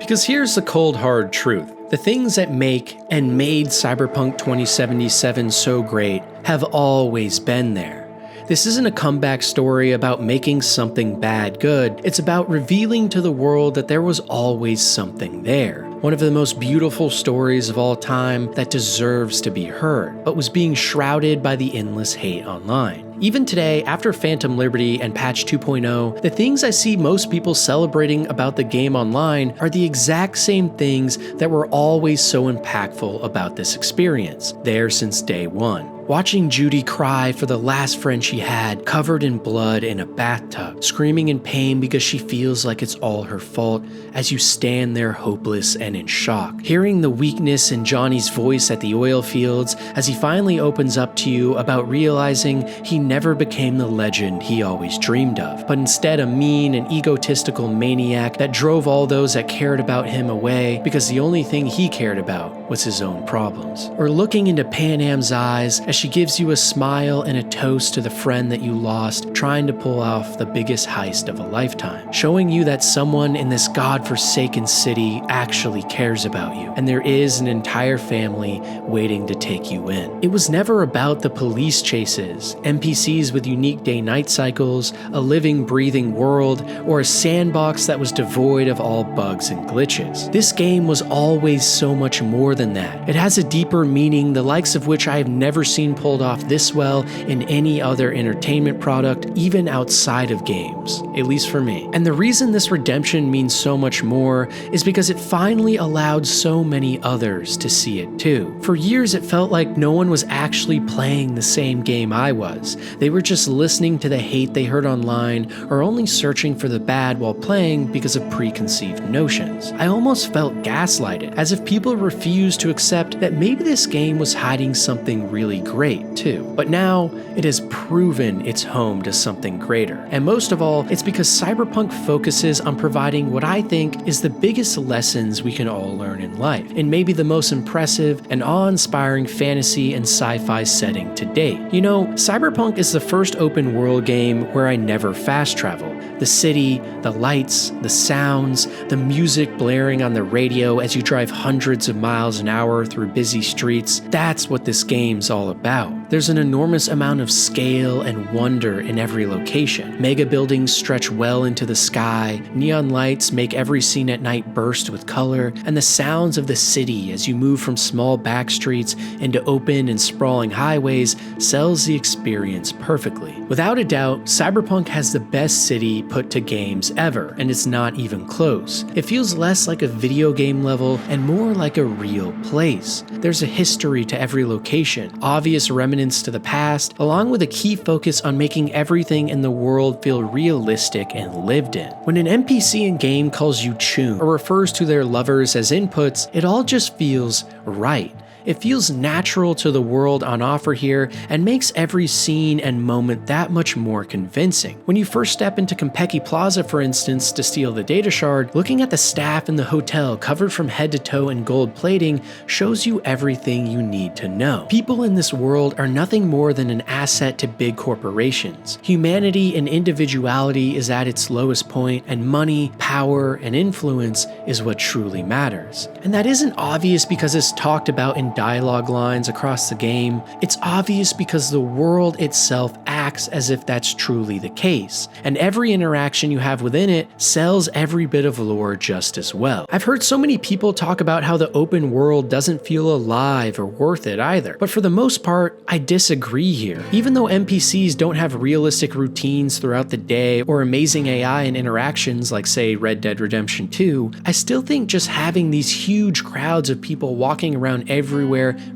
Because here's the cold hard truth. The things that make and made Cyberpunk 2077 so great have always been there. This isn't a comeback story about making something bad good, it's about revealing to the world that there was always something there. One of the most beautiful stories of all time that deserves to be heard, but was being shrouded by the endless hate online. Even today, after Phantom Liberty and patch 2.0, the things I see most people celebrating about the game online are the exact same things that were always so impactful about this experience, there since day one. Watching Judy cry for the last friend she had, covered in blood in a bathtub, screaming in pain because she feels like it's all her fault as you stand there hopeless and in shock. Hearing the weakness in Johnny's voice at the oil fields as he finally opens up to you about realizing he never became the legend he always dreamed of, but instead a mean and egotistical maniac that drove all those that cared about him away because the only thing he cared about was his own problems. Or looking into Pan Am's eyes as she gives you a smile and a toast to the friend that you lost, trying to pull off the biggest heist of a lifetime, showing you that someone in this godforsaken city actually cares about you, and there is an entire family waiting to take you in. It was never about the police chases, NPCs with unique day-night cycles, a living, breathing world, or a sandbox that was devoid of all bugs and glitches. This game was always so much more than that. It has a deeper meaning, the likes of which I have never seen pulled off this well in any other entertainment product, even outside of games, at least for me. And the reason this redemption means so much more is because it finally allowed so many others to see it too. For years it felt like no one was actually playing the same game I was. They were just listening to the hate they heard online or only searching for the bad while playing because of preconceived notions. I almost felt gaslighted, as if people refused to accept that maybe this game was hiding something really great too. But now it has proven its home to something greater. And most of all, it's because Cyberpunk focuses on providing what I think is the biggest lessons we can all learn in life, in maybe the most impressive and awe-inspiring fantasy and sci-fi setting to date. You know, Cyberpunk is the first open world game where I never fast travel. The city, the lights, the sounds, the music blaring on the radio as you drive hundreds of miles an hour through busy streets, that's what this game's all about. There's an enormous amount of scale and wonder in every location. Mega buildings stretch well into the sky, neon lights make every scene at night burst with color, and the sounds of the city as you move from small back streets into open and sprawling highways sells the experience perfectly. Without a doubt, Cyberpunk has the best city put to games ever, and it's not even close. It feels less like a video game level and more like a real place. There's a history to every location, obvious remnants to the past, along with a key focus on making everything in the world feel realistic and lived in. When an NPC in game calls you Chun or refers to their lovers as inputs, it all just feels right. It feels natural to the world on offer here and makes every scene and moment that much more convincing. When you first step into Konpeki Plaza, for instance, to steal the data shard, looking at the staff in the hotel covered from head to toe in gold plating shows you everything you need to know. People in this world are nothing more than an asset to big corporations. Humanity and individuality is at its lowest point, and money, power, and influence is what truly matters. And that isn't obvious because it's talked about in dialogue lines across the game. It's obvious because the world itself acts as if that's truly the case, and every interaction you have within it sells every bit of lore just as well. I've heard so many people talk about how the open world doesn't feel alive or worth it either, but for the most part, I disagree here. Even though NPCs don't have realistic routines throughout the day or amazing AI and interactions like, say, Red Dead Redemption 2, I still think just having these huge crowds of people walking around everywhere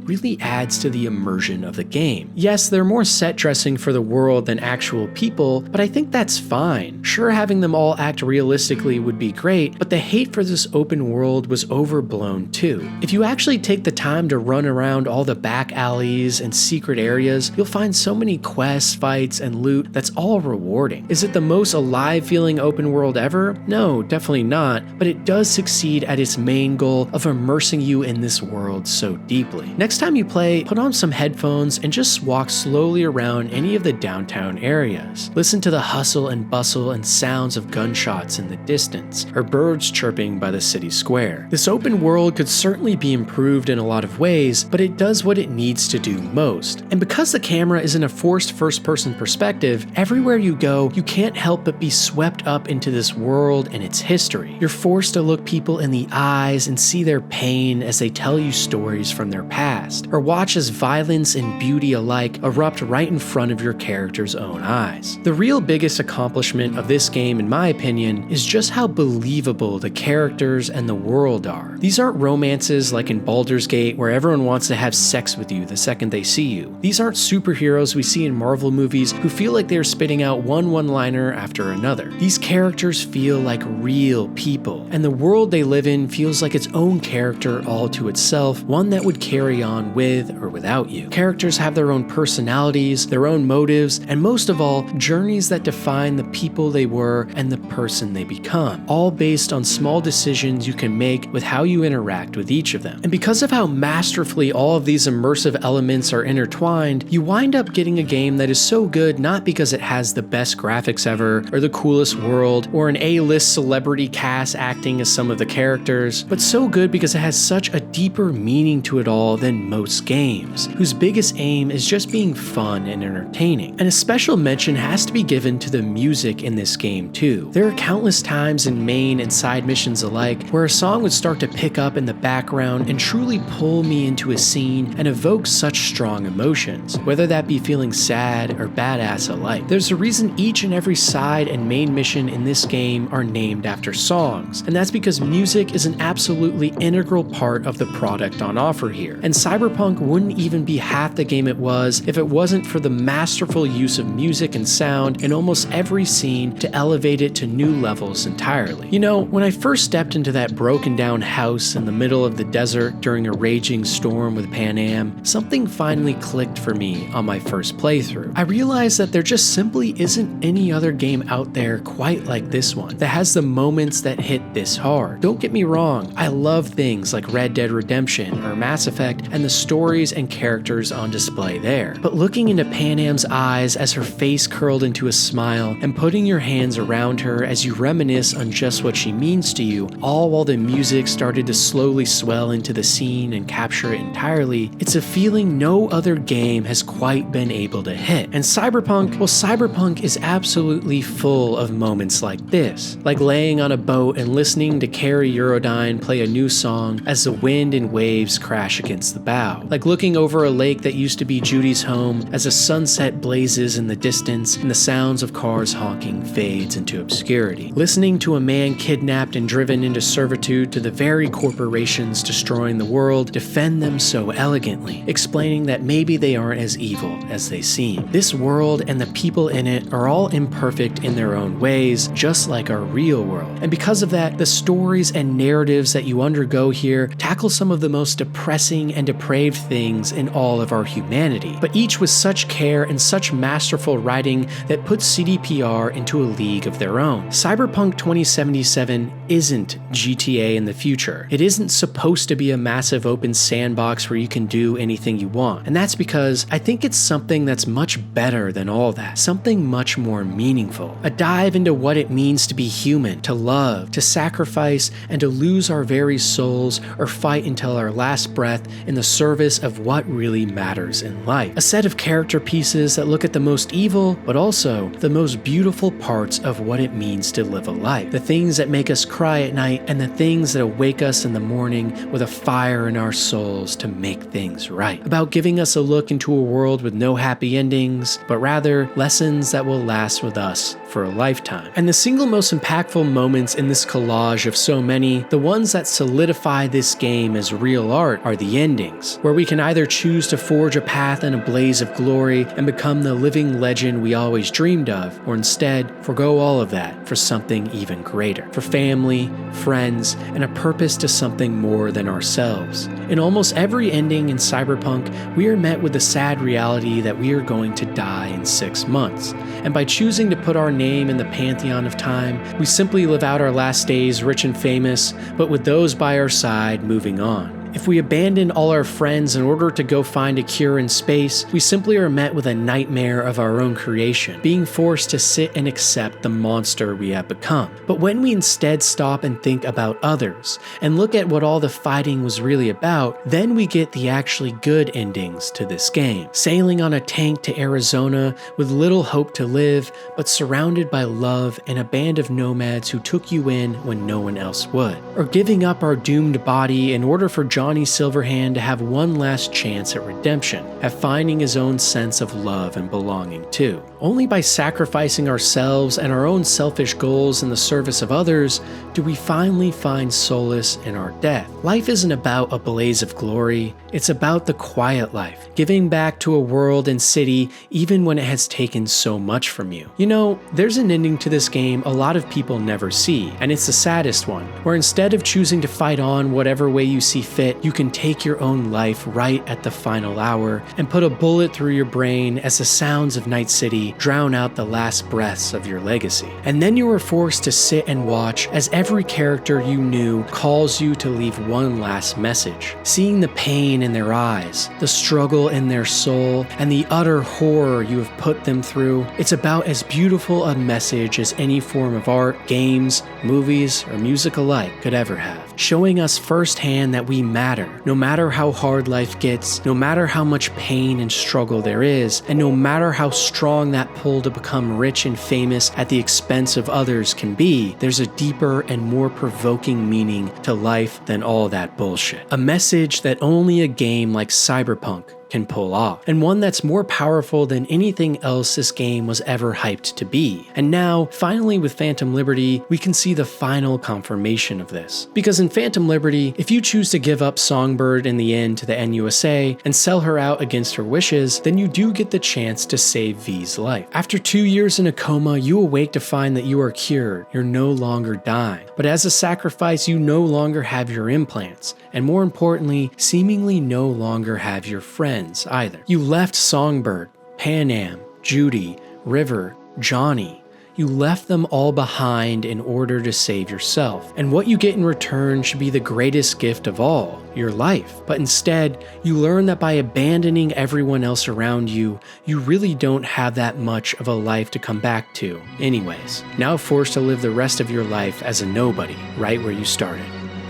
really adds to the immersion of the game. Yes, they're more set dressing for the world than actual people, but I think that's fine. Sure, having them all act realistically would be great, but the hate for this open world was overblown too. If you actually take the time to run around all the back alleys and secret areas, you'll find so many quests, fights, and loot that's all rewarding. Is it the most alive feeling open world ever? No, definitely not, but it does succeed at its main goal of immersing you in this world so deeply. deeply. Next time you play, put on some headphones and just walk slowly around any of the downtown areas. Listen to the hustle and bustle and sounds of gunshots in the distance, or birds chirping by the city square. This open world could certainly be improved in a lot of ways, but it does what it needs to do most. And because the camera is in a forced first-person perspective, everywhere you go, you can't help but be swept up into this world and its history. You're forced to look people in the eyes and see their pain as they tell you stories from their past, or watch as violence and beauty alike erupt right in front of your character's own eyes. The real biggest accomplishment of this game, in my opinion, is just how believable the characters and the world are. These aren't romances like in Baldur's Gate where everyone wants to have sex with you the second they see you. These aren't superheroes we see in Marvel movies who feel like they're spitting out one-liner after another. These characters feel like real people, and the world they live in feels like its own character all to itself, one that would carry on with or without you. Characters have their own personalities, their own motives, and most of all, journeys that define the people they were and the person they become, all based on small decisions you can make with how you interact with each of them. And because of how masterfully all of these immersive elements are intertwined, you wind up getting a game that is so good not because it has the best graphics ever, or the coolest world, or an A-list celebrity cast acting as some of the characters, but so good because it has such a deeper meaning to it all than most games, whose biggest aim is just being fun and entertaining. And a special mention has to be given to the music in this game too. There are countless times in main and side missions alike where a song would start to pick up in the background and truly pull me into a scene and evoke such strong emotions, whether that be feeling sad or badass alike. There's a reason each and every side and main mission in this game are named after songs, and that's because music is an absolutely integral part of the product on offer here. And Cyberpunk wouldn't even be half the game it was if it wasn't for the masterful use of music and sound in almost every scene to elevate it to new levels entirely. You know, when I first stepped into that broken down house in the middle of the desert during a raging storm with Pan Am, something finally clicked for me on my first playthrough. I realized that there just simply isn't any other game out there quite like this one that has the moments that hit this hard. Don't get me wrong, I love things like Red Dead Redemption or Mass Effect and the stories and characters on display there. But looking into Pan Am's eyes as her face curled into a smile and putting your hands around her as you reminisce on just what she means to you, all while the music started to slowly swell into the scene and capture it entirely, it's a feeling no other game has quite been able to hit. And Cyberpunk is absolutely full of moments like this, like laying on a boat and listening to Carrie Eurodyne play a new song as the wind and waves crash against the bow, like looking over a lake that used to be Judy's home as a sunset blazes in the distance and the sounds of cars honking fades into obscurity, listening to a man kidnapped and driven into servitude to the very corporations destroying the world defend them so elegantly, explaining that maybe they aren't as evil as they seem. This world and the people in it are all imperfect in their own ways, just like our real world. And because of that, the stories and narratives that you undergo here tackle some of the most depressing and depraved things in all of our humanity, but each with such care and such masterful writing that puts CDPR into a league of their own. Cyberpunk 2077 isn't GTA in the future. It isn't supposed to be a massive open sandbox where you can do anything you want. And that's because I think it's something that's much better than all that, something much more meaningful. A dive into what it means to be human, to love, to sacrifice, and to lose our very souls or fight until our last breath in the service of what really matters in life. A set of character pieces that look at the most evil, but also the most beautiful parts of what it means to live a life. The things that make us cry at night and the things that awake us in the morning with a fire in our souls to make things right. About giving us a look into a world with no happy endings, but rather lessons that will last with us for a lifetime. And the single most impactful moments in this collage of so many, the ones that solidify this game as real art, are the endings, where we can either choose to forge a path in a blaze of glory and become the living legend we always dreamed of, or instead forgo all of that for something even greater, for family, friends, and a purpose to something more than ourselves. In almost every ending in Cyberpunk, we are met with the sad reality that we are going to die in 6 months, and by choosing to put our name in the pantheon of time, we simply live out our last days rich and famous, but with those by our side moving on. If we abandon all our friends in order to go find a cure in space, we simply are met with a nightmare of our own creation, being forced to sit and accept the monster we have become. But when we instead stop and think about others, and look at what all the fighting was really about, then we get the actually good endings to this game. Sailing on a tank to Arizona with little hope to live, but surrounded by love and a band of nomads who took you in when no one else would. Or giving up our doomed body in order for Johnny Silverhand to have one last chance at redemption, at finding his own sense of love and belonging too. Only by sacrificing ourselves and our own selfish goals in the service of others do we finally find solace in our death. Life isn't about a blaze of glory, it's about the quiet life, giving back to a world and city even when it has taken so much from you. You know, there's an ending to this game a lot of people never see, and it's the saddest one, where instead of choosing to fight on whatever way you see fit, you can take your own life right at the final hour and put a bullet through your brain as the sounds of Night City drown out the last breaths of your legacy. And then you are forced to sit and watch as every character you knew calls you to leave one last message. Seeing the pain in their eyes, the struggle in their soul, and the utter horror you have put them through, it's about as beautiful a message as any form of art, games, movies, or music alike could ever have. Showing us firsthand that we matter, no matter how hard life gets, no matter how much pain and struggle there is, and no matter how strong that pull to become rich and famous at the expense of others can be, there's a deeper and more provoking meaning to life than all that bullshit. A message that only a game like Cyberpunk can pull off, and one that's more powerful than anything else this game was ever hyped to be. And now, finally with Phantom Liberty, we can see the final confirmation of this. Because in Phantom Liberty, if you choose to give up Songbird in the end to the NUSA and sell her out against her wishes, then you do get the chance to save V's life. After 2 years in a coma, you awake to find that you are cured, you're no longer dying. But as a sacrifice, you no longer have your implants, and more importantly, seemingly no longer have your friends either. You left Songbird, Panam, Judy, River, Johnny. You left them all behind in order to save yourself. And what you get in return should be the greatest gift of all, your life. But instead, you learn that by abandoning everyone else around you, you really don't have that much of a life to come back to anyways. Now forced to live the rest of your life as a nobody, right where you started.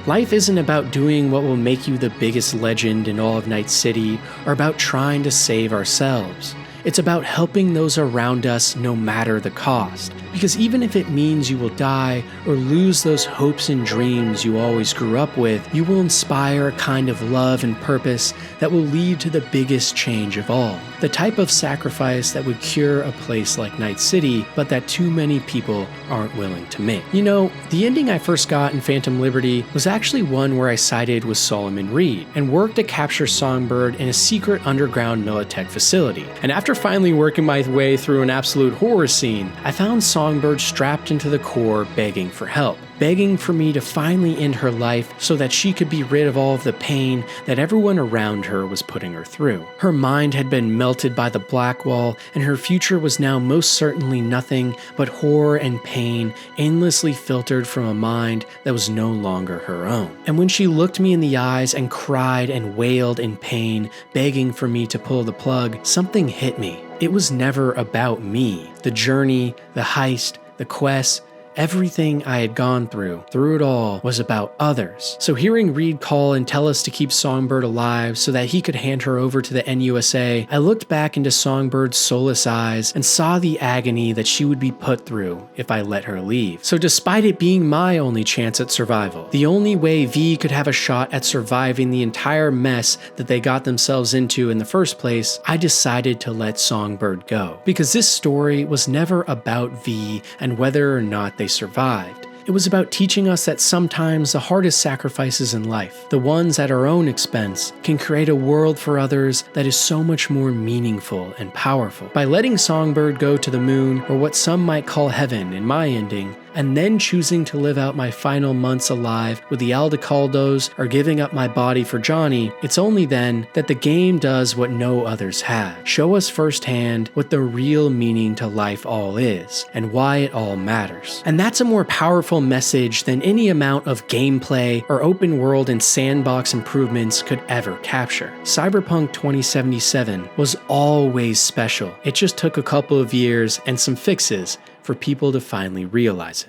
Life isn't about doing what will make you the biggest legend in all of Night City, or about trying to save ourselves. It's about helping those around us no matter the cost. Because even if it means you will die or lose those hopes and dreams you always grew up with, you will inspire a kind of love and purpose that will lead to the biggest change of all. The type of sacrifice that would cure a place like Night City, but that too many people aren't willing to make. You know, the ending I first got in Phantom Liberty was actually one where I sided with Solomon Reed and worked to capture Songbird in a secret underground Militech facility. And after finally working my way through an absolute horror scene, I found Songbird strapped into the core begging for help. Begging for me to finally end her life so that she could be rid of all of the pain that everyone around her was putting her through. Her mind had been melted by the black wall, and her future was now most certainly nothing but horror and pain endlessly filtered from a mind that was no longer her own. And when she looked me in the eyes and cried and wailed in pain, begging for me to pull the plug, something hit me. It was never about me. The journey, the heist, the quest, everything I had gone through it all, was about others. So hearing Reed call and tell us to keep Songbird alive so that he could hand her over to the NUSA, I looked back into Songbird's soulless eyes and saw the agony that she would be put through if I let her leave. So despite it being my only chance at survival, the only way V could have a shot at surviving the entire mess that they got themselves into in the first place, I decided to let Songbird go. Because this story was never about V and whether or not they survived. It was about teaching us that sometimes the hardest sacrifices in life, the ones at our own expense, can create a world for others that is so much more meaningful and powerful. By letting Songbird go to the moon, or what some might call heaven in my ending, and then choosing to live out my final months alive with the Aldecaldos or giving up my body for Johnny, it's only then that the game does what no others have. Show us firsthand what the real meaning to life all is, and why it all matters. And that's a more powerful message than any amount of gameplay or open world and sandbox improvements could ever capture. Cyberpunk 2077 was always special. It just took a couple of years and some fixes for people to finally realize it.